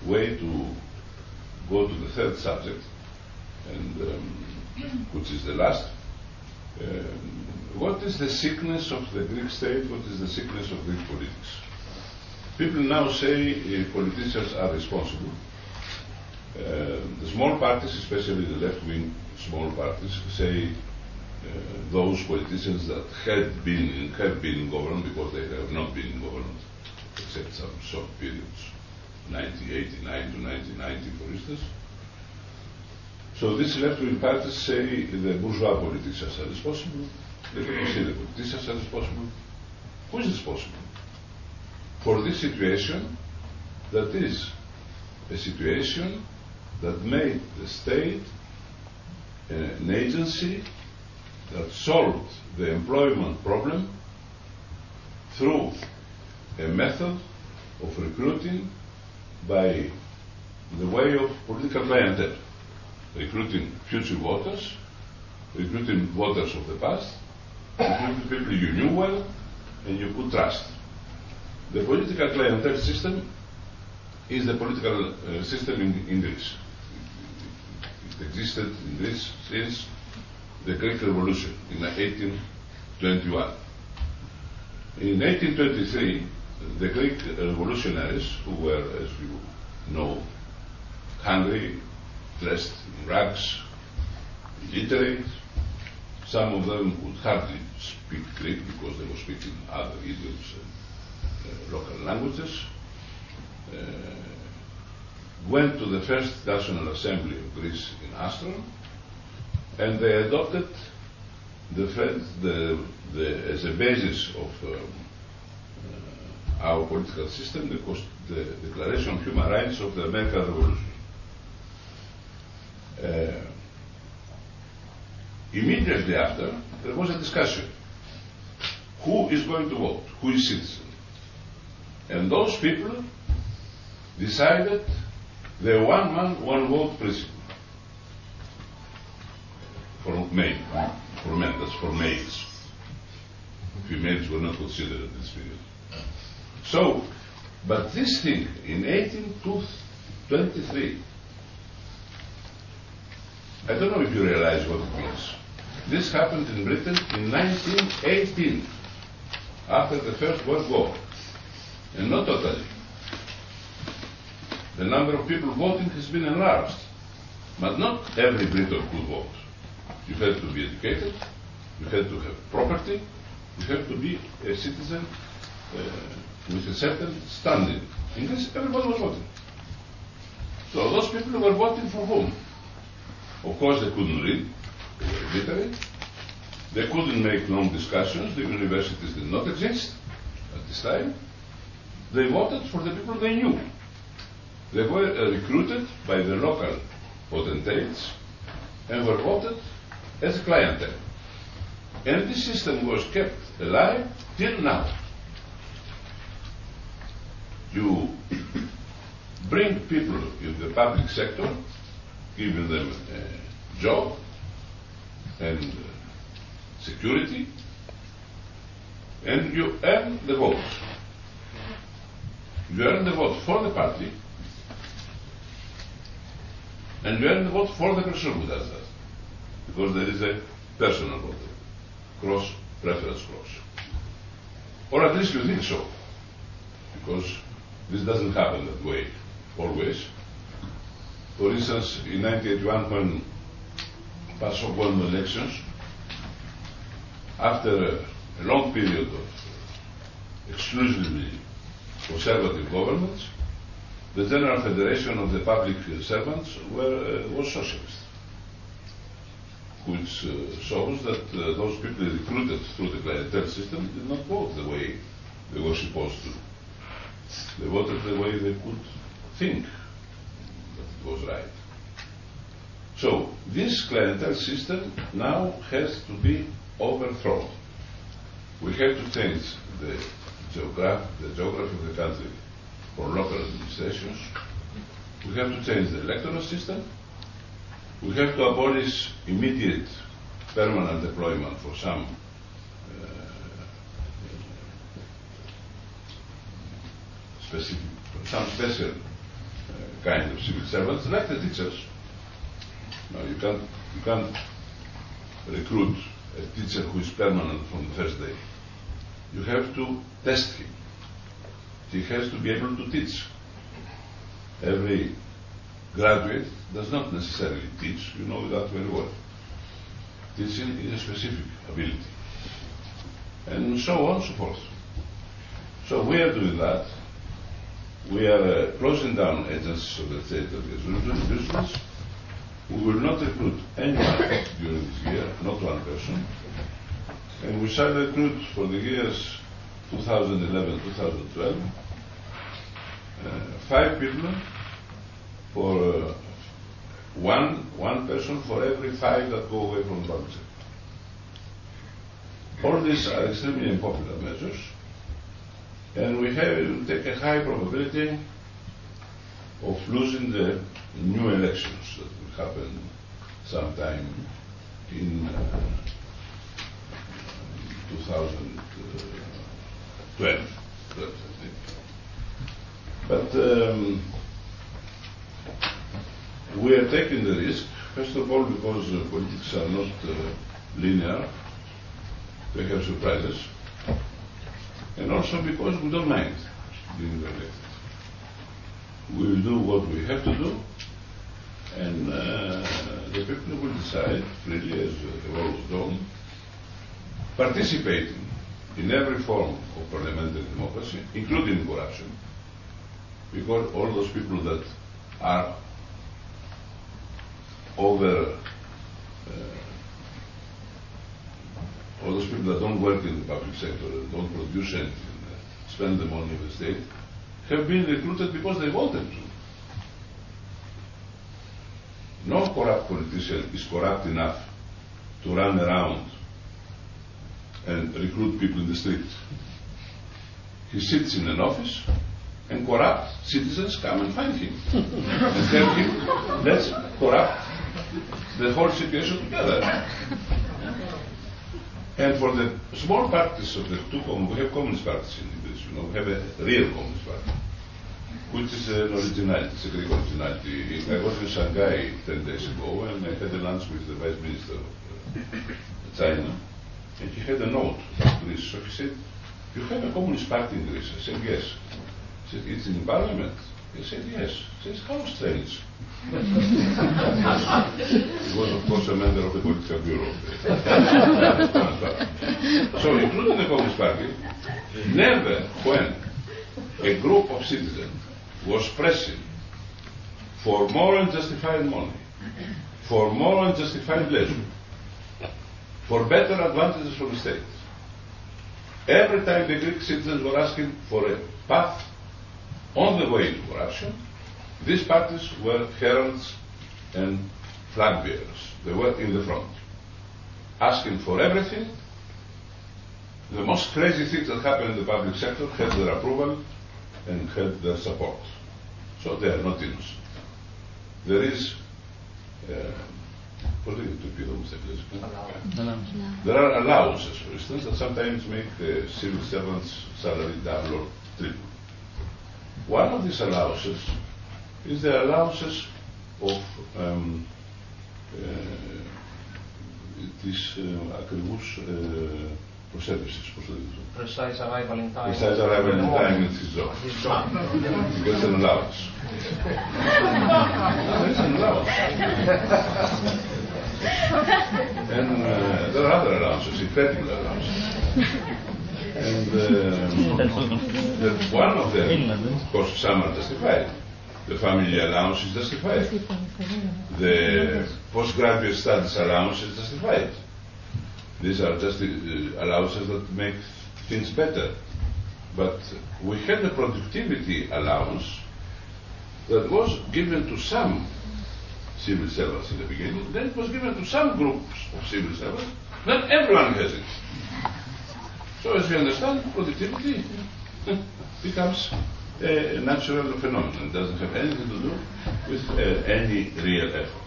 way to go to the third subject, and which is the last. What is the sickness of the Greek state? What is the sickness of Greek politics? People now say politicians are responsible. The small parties, especially the left-wing small parties, say those politicians that have been in government, because they have not been in government except some short periods, 1989 to 1990, for instance. So these left-wing parties say the bourgeois politicians are responsible. They say the politicians are responsible. Who is responsible for this situation? That is a situation that made the state an agency that solved the employment problem through a method of recruiting by the way of political clientele, recruiting future voters, recruiting voters of the past, recruiting people you knew well and you could trust. The political clientele system is the political system in Greece. It existed in Greece since the Greek Revolution in 1821. In 1823, the Greek revolutionaries, who were, as you know, hungry, dressed in rags, illiterate, some of them could hardly speak Greek because they were speaking other idioms and local languages, went to the first National Assembly of Greece in Astron, and they adopted as a basis of our political system the Declaration of Human Rights of the American Revolution. Immediately after, there was a discussion. Who is going to vote? Who is citizen? And those people decided the one-man, one-vote principle. For men, that's for males. Females were not considered in this period. So, but this thing, in 1823, I don't know if you realize what it means. This happened in Britain in 1918, after the First World War, and not totally. The number of people voting has been enlarged, but not every Briton could vote. You had to be educated, you had to have property, you had to be a citizen with a certain standing. In Greece, everybody was voting. So those people were voting for whom? Of course, they couldn't read, they were illiterate. They couldn't make long discussions, the universities did not exist at this time. They voted for the people they knew. They were recruited by the local potentates and were voted as a clientele. And this system was kept alive till now. You bring people in the public sector, giving them a job and security, and you earn the vote. You earn the vote for the party, and you earn the vote for the person who does that, because there is a personal vote, preference cross. Or at least you think so, because this doesn't happen that way always. For instance, in 1981, when PASOK won the elections, after a long period of exclusively conservative governments, the General Federation of the Public Servants was socialist, which shows that those people recruited through the clientele system did not vote the way they were supposed to. They voted the way they could think that it was right. So this clientele system now has to be overthrown. We have to change the geography of the country for local administrations. We have to change the electoral system. We have to abolish immediate permanent employment for some special kind of civil servants, like the teachers. Now you can't recruit a teacher who is permanent from the first day. You have to test him. He has to be able to teach. Every graduate does not necessarily teach, you know that very well. Teaching is a specific ability. And so on and so forth. So we are doing that. We are closing down agencies of the state of business. We will not recruit anyone during this year, not one person. And we shall recruit for the years 2011-2012 5 people for one person for every 5 that go away from the public sector. All these are extremely unpopular measures, and we take a high probability of losing the new elections that will happen sometime in 2012, I think. But we are taking the risk, first of all, because politics are not linear. They have surprises. And also because we don't mind being elected. We will do what we have to do, and the people will decide freely, as they've always done, participating in every form of parliamentary democracy, including corruption, because all those people that are all those people that don't work in the public sector and don't produce anything, spend the money of the state, have been recruited because they wanted to. No corrupt politician is corrupt enough to run around and recruit people in the street. He sits in an office and corrupt citizens come and find him and tell him, let's corrupt the whole situation together. And for the small parties of the two, we have communist parties in Greece, you know, we have a real communist party, which is an originality, it's a Greek originality. I was in Shanghai 10 days ago and I had a lunch with the Vice Minister of China, and he had a note of Greece. So he said, you have a communist party in Greece? I said, yes. He said, it's in parliament? He said, yes. He said, how strange. He was, of course, a member of the political bureau. So, including the Communist Party, never when a group of citizens was pressing for more unjustified money, for more unjustified leisure, for better advantages from the state, every time the Greek citizens were asking for a path on the way to corruption, these parties were heralds and flag bearers. They were in the front, asking for everything. The most crazy things that happen in the public sector had their approval and had their support. So they are not innocent. There is there are allowances, for instance, that sometimes make the civil servants' salary double or triple. One of these allowances is the allowances of της ακριβούς προσέγγισης, πώς το δείχνω. Precise arrival in time. Precise arrival in time in his job. Because it's an allowance. It's an allowance. And there are other allowances, incredible allowances. And one of them, of course, some are justified. The family allowance is justified. The postgraduate studies allowance is justified. These are just allowances that make things better. But we had a productivity allowance that was given to some civil servants in the beginning, then it was given to some groups of civil servants, then everyone has it. So as you understand, productivity becomes a natural phenomenon. It doesn't have anything to do with any real effort.